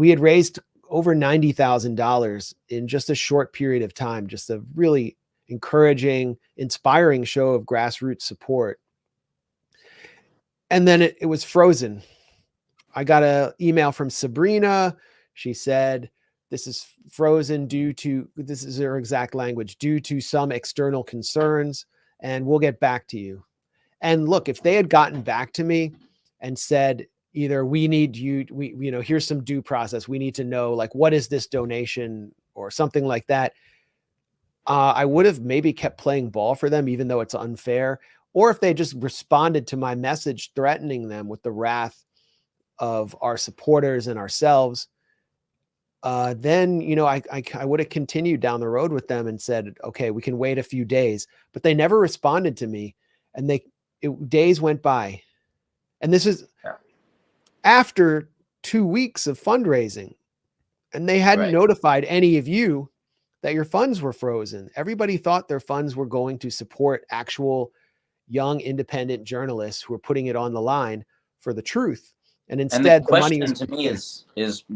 we had raised over $90,000 in just a short period of time. Just a really encouraging, inspiring show of grassroots support. And then it was frozen. I got an email from Sabrina. She said, this is frozen due to, this is her exact language, due to some external concerns, and we'll get back to you. And look, if they had gotten back to me and said, either we need you, here's some due process, we need to know, like, what is this donation or something like that, I would have maybe kept playing ball for them, even though it's unfair. Or if they just responded to my message threatening them with the wrath of our supporters and ourselves, then, I would have continued down the road with them and said, okay, we can wait a few days. But they never responded to me, and days went by. And this is after 2 weeks of fundraising, and they hadn't notified any of you that your funds were frozen. Everybody thought their funds were going to support actual young independent journalists who were putting it on the line for the truth. And instead, the money was, to me is,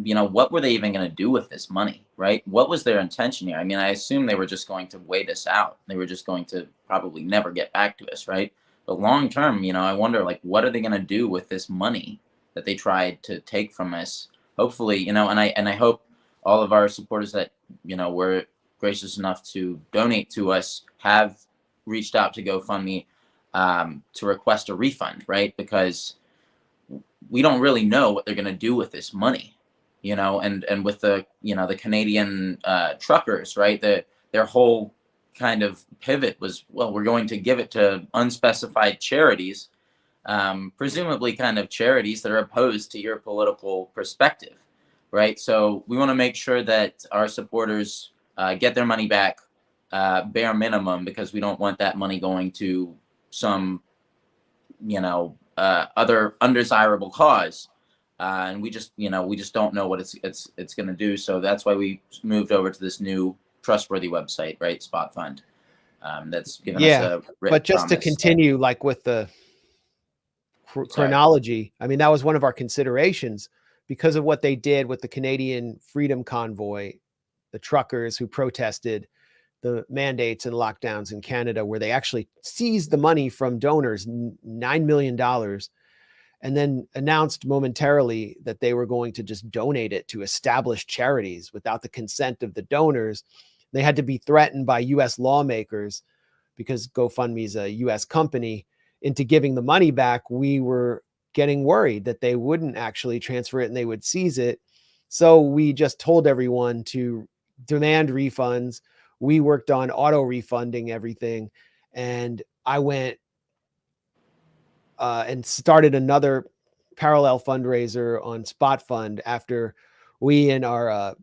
what were they even going to do with this money, right? What was their intention here? I mean, I assume they were just going to wait us out. They were just going to probably never get back to us, right? But long term, I wonder, like, what are they going to do with this money that they tried to take from us? Hopefully, and I hope all of our supporters that, were gracious enough to donate to us have reached out to GoFundMe to request a refund, right? Because we don't really know what they're going to do with this money, and with the, the Canadian truckers, right? Their whole kind of pivot was, well, we're going to give it to unspecified charities, presumably kind of charities that are opposed to your political perspective, right? So we want to make sure that our supporters get their money back, bare minimum, because we don't want that money going to some, other undesirable cause, and we just don't know what it's going to do. So that's why we moved over to this new trustworthy website, right? Spot Fund. That's given us a written but just promise. To continue, like, with the chronology, I mean, that was one of our considerations because of what they did with the Canadian Freedom Convoy, the truckers who protested the mandates and lockdowns in Canada, where they actually seized the money from donors, $9 million, and then announced momentarily that they were going to just donate it to established charities without the consent of the donors. They had to be threatened by US lawmakers, because GoFundMe is a US company, into giving the money back. We were getting worried that they wouldn't actually transfer it and they would seize it. So we just told everyone to demand refunds. We worked on auto refunding everything. And I went and started another parallel fundraiser on Spot Fund after we and our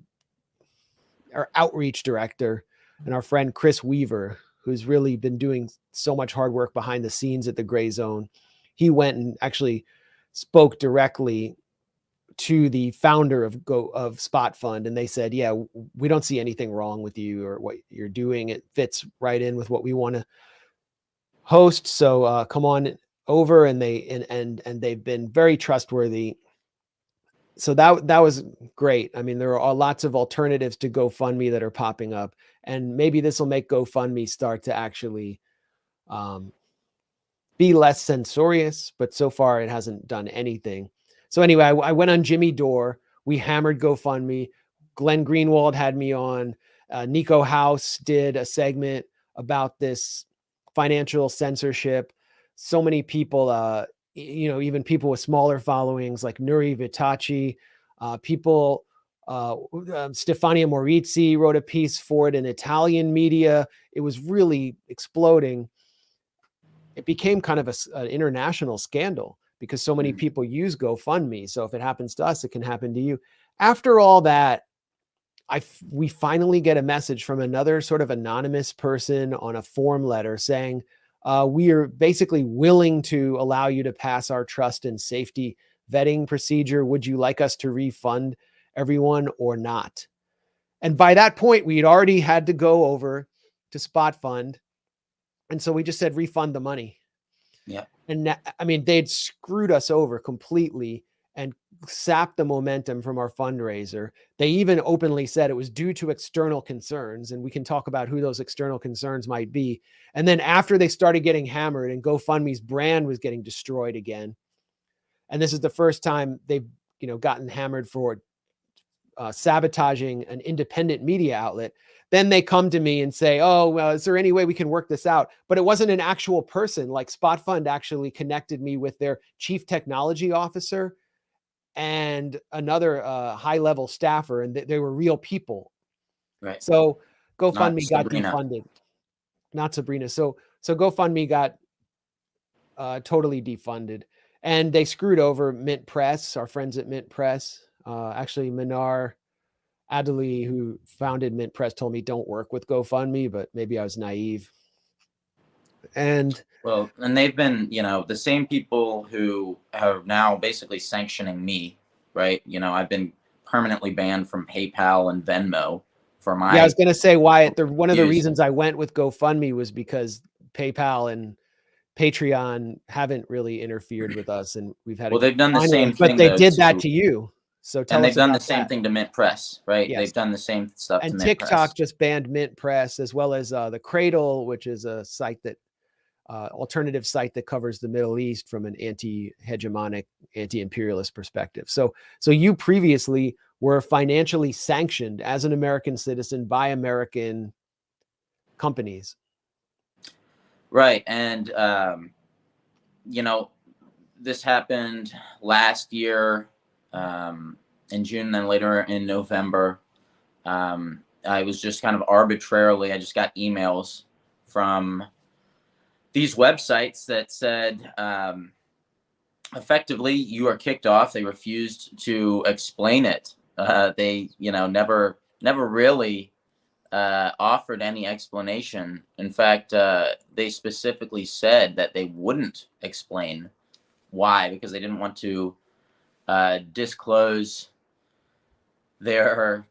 outreach director and our friend Chris Weaver, who's really been doing so much hard work behind the scenes at the Grayzone, he went and actually spoke directly to the founder of Spot Fund, and they said, yeah, we don't see anything wrong with you or what you're doing. It fits right in with what we want to host. So come on over. And they've been very trustworthy. So that was great. I mean, there are lots of alternatives to GoFundMe that are popping up, and maybe this will make GoFundMe start to actually be less censorious, but so far it hasn't done anything. So anyway, I went on Jimmy Dore. We hammered GoFundMe. Glenn Greenwald had me on. Nico House did a segment about this financial censorship. So many people, even people with smaller followings like Nuri Vitaci, Stefania Morizzi wrote a piece for it in Italian media. It was really exploding. It became kind of an international scandal because so many people use GoFundMe. So if it happens to us, it can happen to you. After all that, we finally get a message from another sort of anonymous person on a form letter saying, we are basically willing to allow you to pass our trust and safety vetting procedure. Would you like us to refund everyone or not? And by that point, we'd already had to go over to Spot Fund. And so we just said, refund the money. Yeah. And I mean, they'd screwed us over completely. and sapped the momentum from our fundraiser. They even openly said it was due to external concerns, and we can talk about who those external concerns might be. And then after they started getting hammered and GoFundMe's brand was getting destroyed again, and this is the first time they've gotten hammered for sabotaging an independent media outlet, then they come to me and say, oh, well, is there any way we can work this out? But it wasn't an actual person. Like Spot Fund actually connected me with their chief technology officer and another high-level staffer, and they were real people. Right. So Not GoFundMe got Sabrina. defunded. Not Sabrina. So GoFundMe got totally defunded, and they screwed over Mint Press, our friends at Mint Press. Actually, Minar Adeli, who founded Mint Press, told me don't work with GoFundMe, but maybe I was naive. And they've been, the same people who are now basically sanctioning me, right? I've been permanently banned from PayPal and Venmo for my. Yeah, I was going to say, Wyatt, one of the views. reasons I went with GoFundMe was because PayPal and Patreon haven't really interfered with us, and we've had. Well, they've done the same thing, but they did that to you. So tell us about that. And they've done the same thing to Mint Press, right? Yes. They've done the same stuff to Mint Press. And TikTok just banned Mint Press, as well as the Cradle, which is a site that alternative site that covers the Middle East from an anti-hegemonic, anti-imperialist perspective. So you previously were financially sanctioned as an American citizen by American companies. Right. And, this happened last year in June, then later in November. I was just kind of arbitrarily, I just got emails from these websites that said, effectively, you are kicked off. They refused to explain it. They, never really offered any explanation. In fact, they specifically said that they wouldn't explain why, because they didn't want to disclose their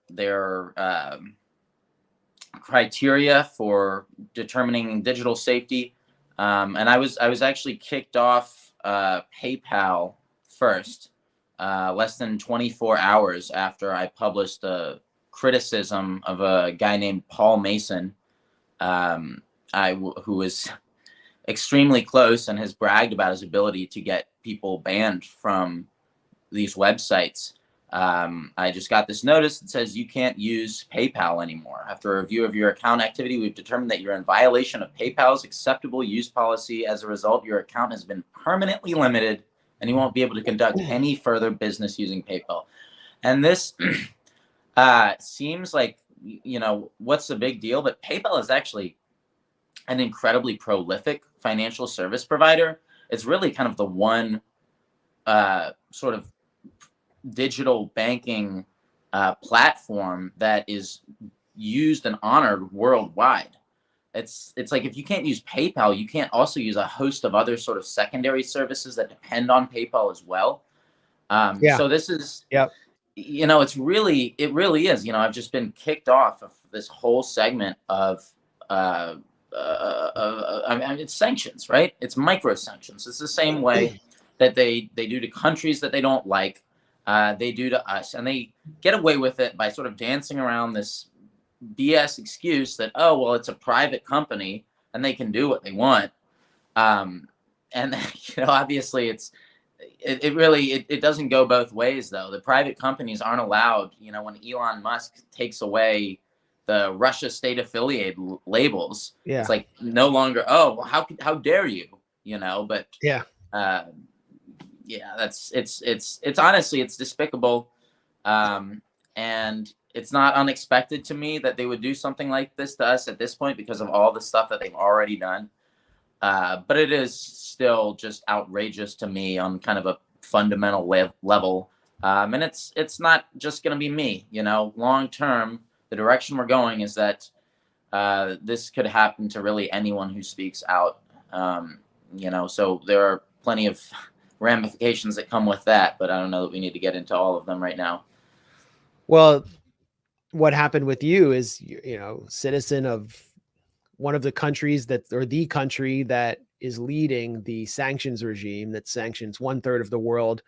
criteria for determining digital safety. And I was actually kicked off PayPal first, less than 24 hours after I published a criticism of a guy named Paul Mason, who was extremely close and has bragged about his ability to get people banned from these websites. I just got this notice that says you can't use PayPal anymore. After a review of your account activity, we've determined that you're in violation of PayPal's acceptable use policy. As a result, your account has been permanently limited and you won't be able to conduct any further business using PayPal. And this seems like, what's the big deal? But PayPal is actually an incredibly prolific financial service provider. It's really kind of the one sort of digital banking platform that is used and honored worldwide. It's like if you can't use PayPal, you can't also use a host of other sort of secondary services that depend on PayPal as well. So this is, it really is. I've just been kicked off of this whole segment of it's sanctions, right? It's micro sanctions. It's the same way that they do to countries that they don't like. They do to us, and they get away with it by sort of dancing around this BS excuse that, oh, well, it's a private company and they can do what they want. And obviously it doesn't go both ways though. The private companies aren't allowed, when Elon Musk takes away the Russia state affiliate labels, it's like no longer, oh, well, how dare you, but it's honestly, it's despicable. And it's not unexpected to me that they would do something like this to us at this point because of all the stuff that they've already done. But it is still just outrageous to me on kind of a fundamental level. And it's not just going to be me, long term, the direction we're going is that this could happen to really anyone who speaks out. So there are plenty of ramifications that come with that, but I don't know that we need to get into all of them right now. Well, what happened with you is, citizen of one of the countries or the country that is leading the sanctions regime that sanctions 1/3 of the world.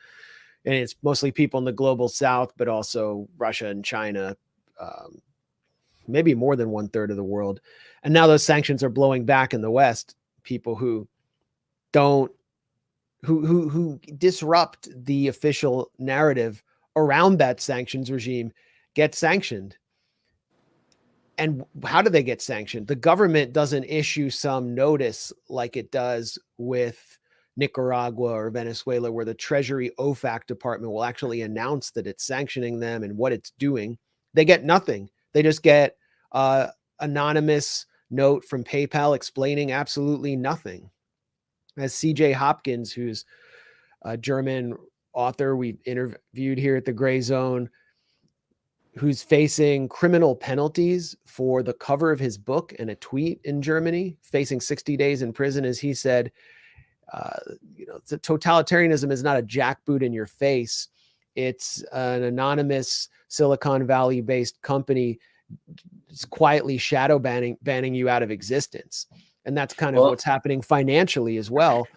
and it's mostly people in the global south, but also Russia and China, maybe more than 1/3 of the world. And now those sanctions are blowing back in the West. People who don't, who disrupt the official narrative around that sanctions regime get sanctioned. And how do they get sanctioned? The government doesn't issue some notice like it does with Nicaragua or Venezuela, where the Treasury OFAC department will actually announce that it's sanctioning them and what it's doing. They get nothing. They just get anonymous note from PayPal explaining absolutely nothing. As CJ Hopkins, who's a German author we interviewed here at the Grayzone, who's facing criminal penalties for the cover of his book and a tweet in Germany, facing 60 days in prison, as he said, the totalitarianism is not a jackboot in your face. It's an anonymous Silicon Valley based company quietly shadow banning you out of existence. And that's kind of what's happening financially as well.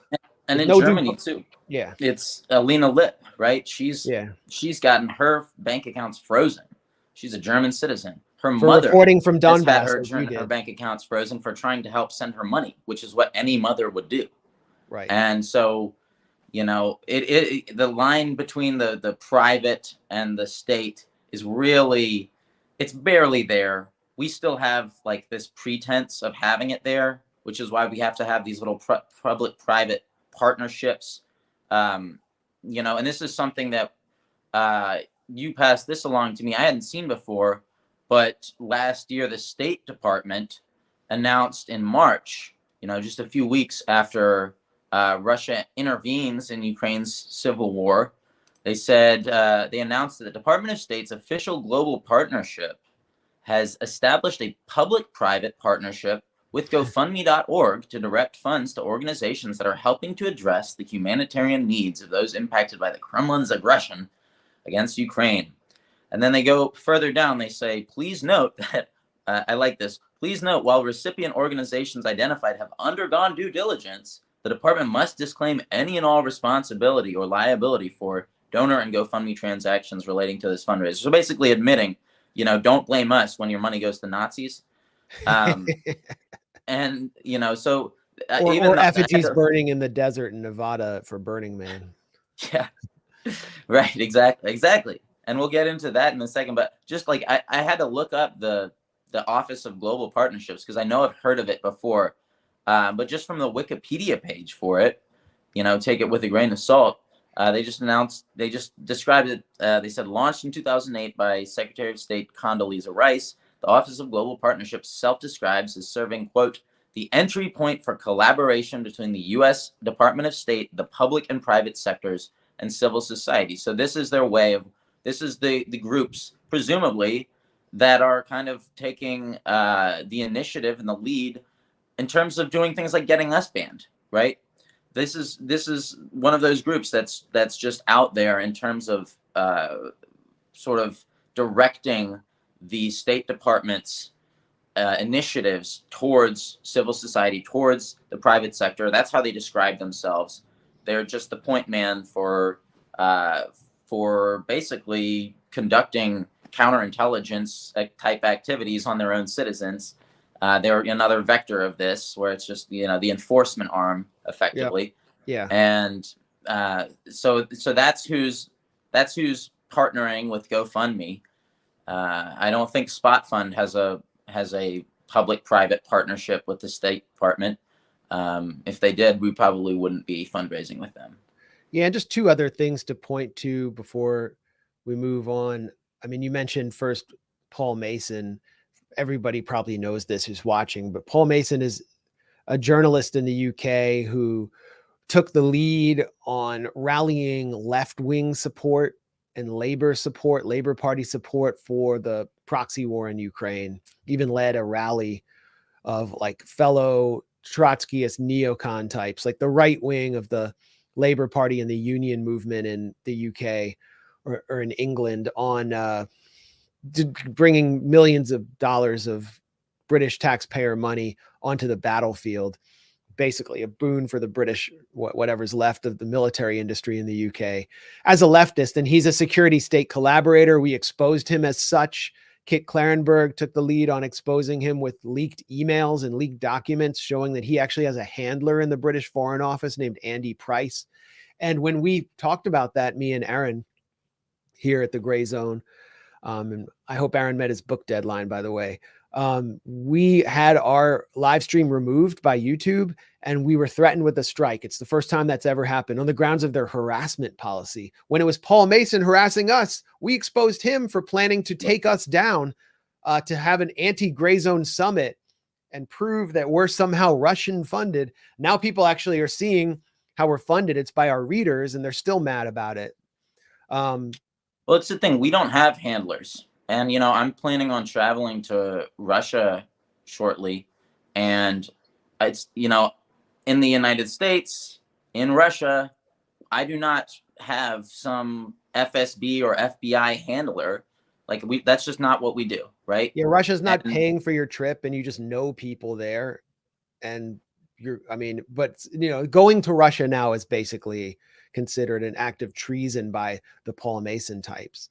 And in Germany too. Yeah. It's Alina Lipp, right? She's gotten her bank accounts frozen. She's a German citizen. Her mother reporting from Donbass has had her bank accounts frozen for trying to help send her money, which is what any mother would do. Right. And so, the line between the private and the state is really, it's barely there. We still have like this pretense of having it there, which is why we have to have these little public-private partnerships. And this is something that you passed this along to me. I hadn't seen before, but last year the State Department announced in March, just a few weeks after Russia intervenes in Ukraine's civil war, they said they announced that the Department of State's official global partnership has established a public-private partnership with GoFundMe.org to direct funds to organizations that are helping to address the humanitarian needs of those impacted by the Kremlin's aggression against Ukraine. And then they go further down. They say, please note that, I like this, please note while recipient organizations identified have undergone due diligence, the department must disclaim any and all responsibility or liability for donor and GoFundMe transactions relating to this fundraiser. So basically admitting, don't blame us when your money goes to Nazis. And, so or effigies burning in the desert in Nevada for Burning Man. Yeah, right. Exactly. And we'll get into that in a second. But just like I had to look up the Office of Global Partnerships because I know I've heard of it before. But just from the Wikipedia page for it, take it with a grain of salt. They just described it. They said launched in 2008 by Secretary of State Condoleezza Rice. The Office of Global Partnerships self-describes as serving, quote, the entry point for collaboration between the U.S. Department of State, the public and private sectors, and civil society. So this is their way of, this is the groups, presumably, that are kind of taking the initiative and the lead in terms of doing things like getting us banned, right? This is one of those groups that's just out there in terms of sort of directing the State Department's initiatives towards civil society, towards the private sector. That's how they describe themselves. They're just the point man for basically conducting counterintelligence type activities on their own citizens. They're another vector of this, where it's just the enforcement arm, effectively. Yeah. And so that's who's partnering with GoFundMe. I don't think Spot Fund has a public-private partnership with the State Department. If they did, we probably wouldn't be fundraising with them. Yeah, and just two other things to point to before we move on. I mean, you mentioned first Paul Mason. Everybody probably knows this who's watching, but Paul Mason is a journalist in the UK who took the lead on rallying left-wing support and Labor Party support for the proxy war in Ukraine, even led a rally of like fellow Trotskyist neocon types, like the right wing of the Labor Party and the union movement in the UK or in England, on bringing millions of dollars of British taxpayer money onto the battlefield. basically a boon for the British, whatever's left of the military industry in the UK, as a leftist. And he's a security state collaborator. We exposed him as such. Kit Clarenberg took the lead on exposing him with leaked emails and leaked documents showing that he actually has a handler in the British Foreign Office named Andy Price. And when we talked about that, me and Aaron here at the Grayzone, and I hope Aaron met his book deadline, by the way, we had our live stream removed by YouTube, and we were threatened with a strike. It's the first time that's ever happened on the grounds of their harassment policy. When it was Paul Mason harassing us, we exposed him for planning to take us down, to have an anti-Grayzone summit and prove that we're somehow Russian funded. Now people actually are seeing how we're funded. It's by our readers, and they're still mad about it. Well, it's the thing. We don't have handlers. And, you know, I'm planning on traveling to Russia shortly. And it's, you know, in the United States, in Russia, I do not have some FSB or FBI handler. Like, that's just not what we do, right? Yeah, Russia's not paying for your trip, and you just know people there. And but, you know, going to Russia now is basically considered an act of treason by the Paul Mason types.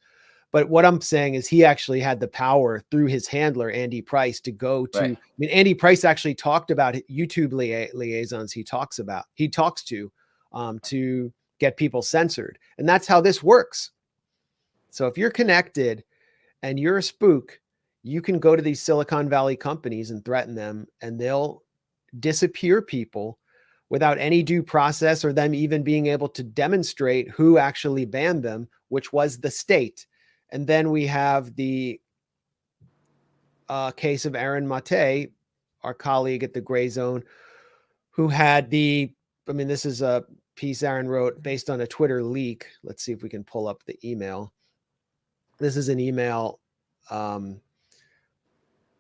But what I'm saying is he actually had the power through his handler, Andy Price, to go to, I mean, Andy Price actually talked about YouTube liaisons he talks to get people censored. And that's how this works. So if you're connected and you're a spook, you can go to these Silicon Valley companies and threaten them, and they'll disappear people without any due process or them even being able to demonstrate who actually banned them, which was the state. And then we have the case of Aaron Mate, our colleague at the Grayzone, who had this is a piece Aaron wrote based on a Twitter leak. Let's see if we can pull up the email. This is an email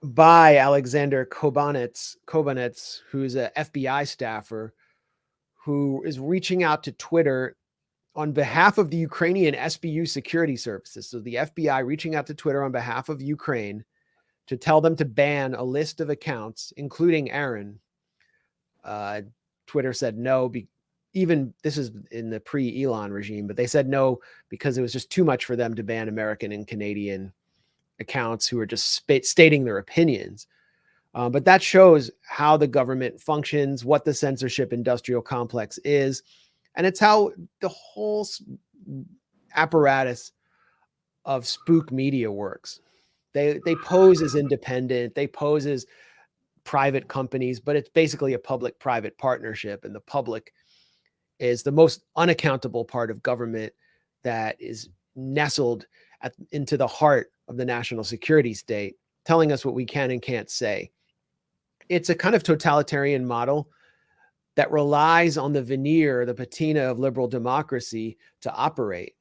by Alexander Kobanets, who's an FBI staffer, who is reaching out to Twitter on behalf of the Ukrainian SBU security services. So the FBI reaching out to Twitter on behalf of Ukraine to tell them to ban a list of accounts, including Aaron. Twitter said no, even this is in the pre-Elon regime, but they said no because it was just too much for them to ban American and Canadian accounts who are just stating their opinions. But that shows how the government functions, what the censorship industrial complex is, and it's how the whole apparatus of spook media works. They pose as independent, they pose as private companies, but it's basically a public-private partnership, and the public is the most unaccountable part of government that is nestled into the heart of the national security state, telling us what we can and can't say. It's a kind of totalitarian model that relies on the veneer, the patina of liberal democracy to operate.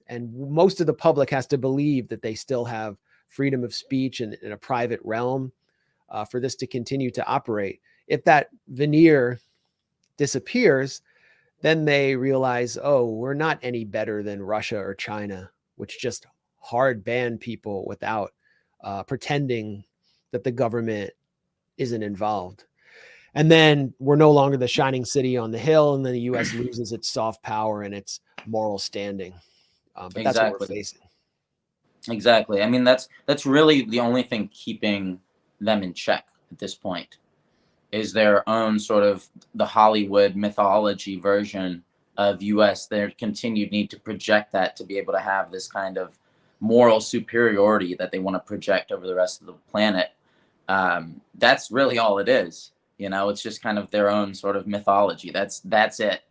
And most of the public has to believe that they still have freedom of speech in a private realm for this to continue to operate. If that veneer disappears, then they realize, oh, we're not any better than Russia or China, which just hard ban people without pretending that the government isn't involved. And then we're no longer the shining city on the hill, and then the U.S. loses its soft power and its moral standing. But that's what we're facing. Exactly. I mean, that's really the only thing keeping them in check at this point, is their own sort of the Hollywood mythology version of U.S., their continued need to project that to be able to have this kind of moral superiority that they want to project over the rest of the planet. That's really all it is. You know, it's just kind of their own sort of mythology. That's it.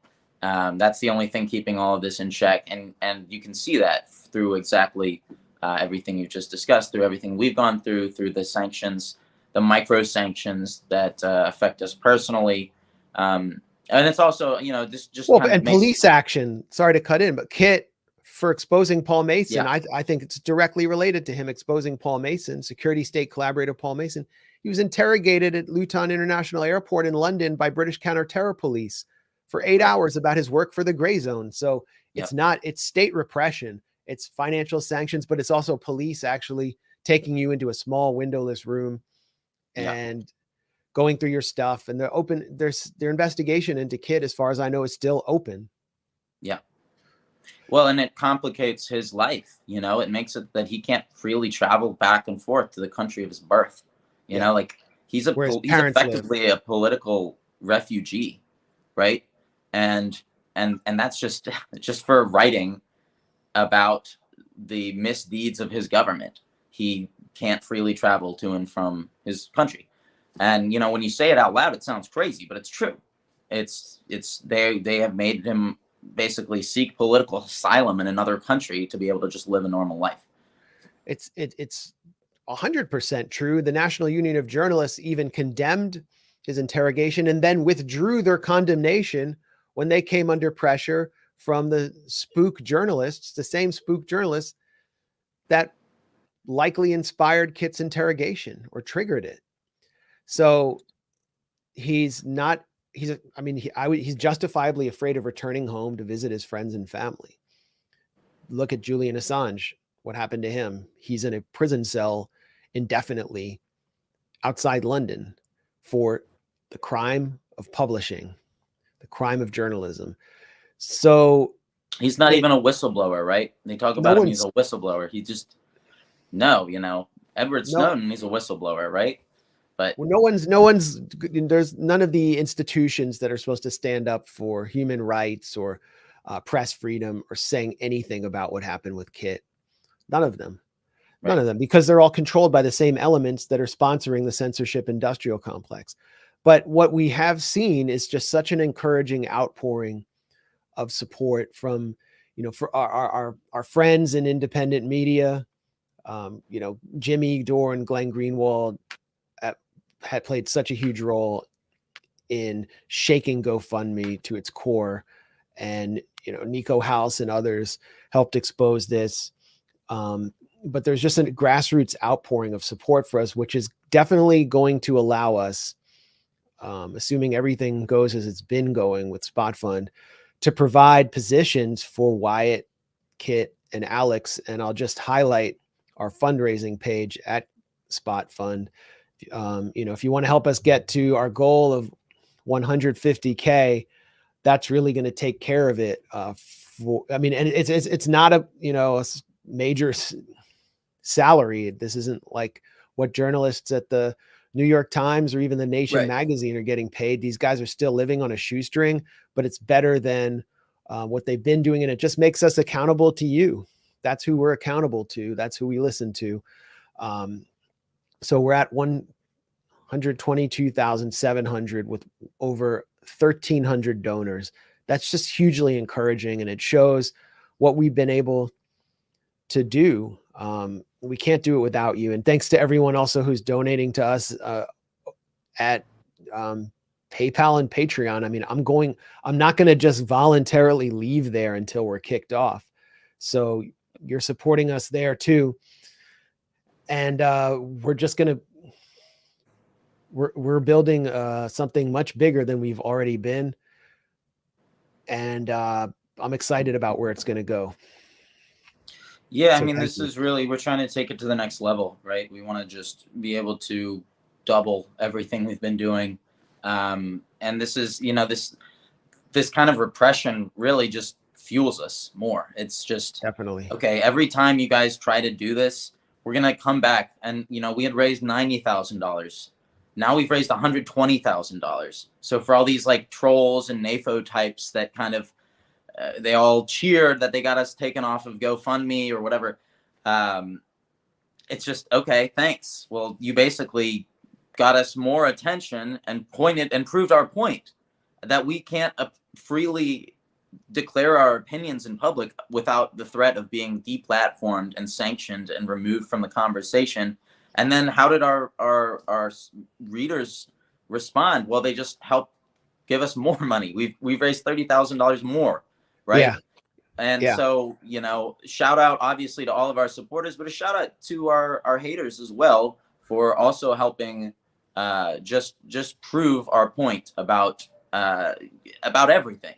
That's the only thing keeping all of this in check. And you can see that through exactly everything you've just discussed, through everything we've gone through the sanctions, the micro sanctions that affect us personally. And it's also, you know, this just and police action. Sorry to cut in, but Kit, for exposing Paul Mason, I think it's directly related to him exposing Paul Mason, security state collaborator Paul Mason. He was interrogated at Luton International Airport in London by British counter-terror police for 8 hours about his work for the Grayzone. So it's state repression, it's financial sanctions, but it's also police actually taking you into a small windowless room and going through your stuff, and they're open. Their investigation into Kit, as far as I know, is still open. Yeah. Well, and it complicates his life, you know, it makes it that he can't freely travel back and forth to the country of his birth. You know, like he's Where his he's parents live. effectively a political refugee, right? And that's just for writing about the misdeeds of his government. He can't freely travel to and from his country. And you know, when you say it out loud, it sounds crazy, but it's true. It's they have made him basically seek political asylum in another country to be able to just live a normal life. It's 100% true. The National Union of Journalists even condemned his interrogation and then withdrew their condemnation when they came under pressure from the spook journalists, the same spook journalists that likely inspired Kit's interrogation or triggered it. So he's justifiably afraid of returning home to visit his friends and family. Look at Julian Assange. What happened to him? He's in a prison cell indefinitely outside London for the crime of publishing, the crime of journalism. So he's not even a whistleblower, right? They talk about him, he's a whistleblower. He just, no, you know, Edward Snowden, he's a whistleblower, right? But there's none of the institutions that are supposed to stand up for human rights or press freedom or saying anything about what happened with Kit. None of them. Right. None of them, because they're all controlled by the same elements that are sponsoring the censorship industrial complex. But what we have seen is just such an encouraging outpouring of support from, you know, for our friends in independent media. You know, Jimmy Dore and Glenn Greenwald had played such a huge role in shaking GoFundMe to its core. And, you know, Nico House and others helped expose this. But there's just a grassroots outpouring of support for us, which is definitely going to allow us, assuming everything goes as it's been going with Spot Fund, to provide positions for Wyatt, Kit, and Alex. And I'll just highlight our fundraising page at Spot Fund. You know, if you want to help us get to our goal of 150K, that's really going to take care of it. And it's not a, you know, a major salary. This isn't like what journalists at the New York Times or even the Nation magazine are getting paid. These guys are still living on a shoestring, but it's better than what they've been doing. And it just makes us accountable to you. That's who we're accountable to. That's who we listen to. So we're at 122,700 with over 1,300 donors. That's just hugely encouraging, and it shows what we've been able to do. We can't do it without you. And thanks to everyone also who's donating to us at PayPal and Patreon. I mean, I'm not going to just voluntarily leave there until we're kicked off. So you're supporting us there too. And we're just going to, we're building something much bigger than we've already been. And I'm excited about where it's going to go. Yeah, so I mean, this is really, we're trying to take it to the next level, right? We want to just be able to double everything we've been doing. And this is, you know, this kind of repression really just fuels us more. It's just, definitely, okay, every time you guys try to do this, we're going to come back. And, you know, we had raised $90,000. Now we've raised $120,000. So for all these like trolls and NAFO types that kind of, they all cheered that they got us taken off of GoFundMe or whatever. It's just, okay, thanks. Well, you basically got us more attention and pointed and proved our point that we can't freely declare our opinions in public without the threat of being deplatformed and sanctioned and removed from the conversation. And then how did our readers respond? Well, they just helped give us more money. We've raised $30,000 more. Right. Yeah. And so, you know, shout out obviously to all of our supporters, but a shout out to our haters as well for also helping just prove our point about everything,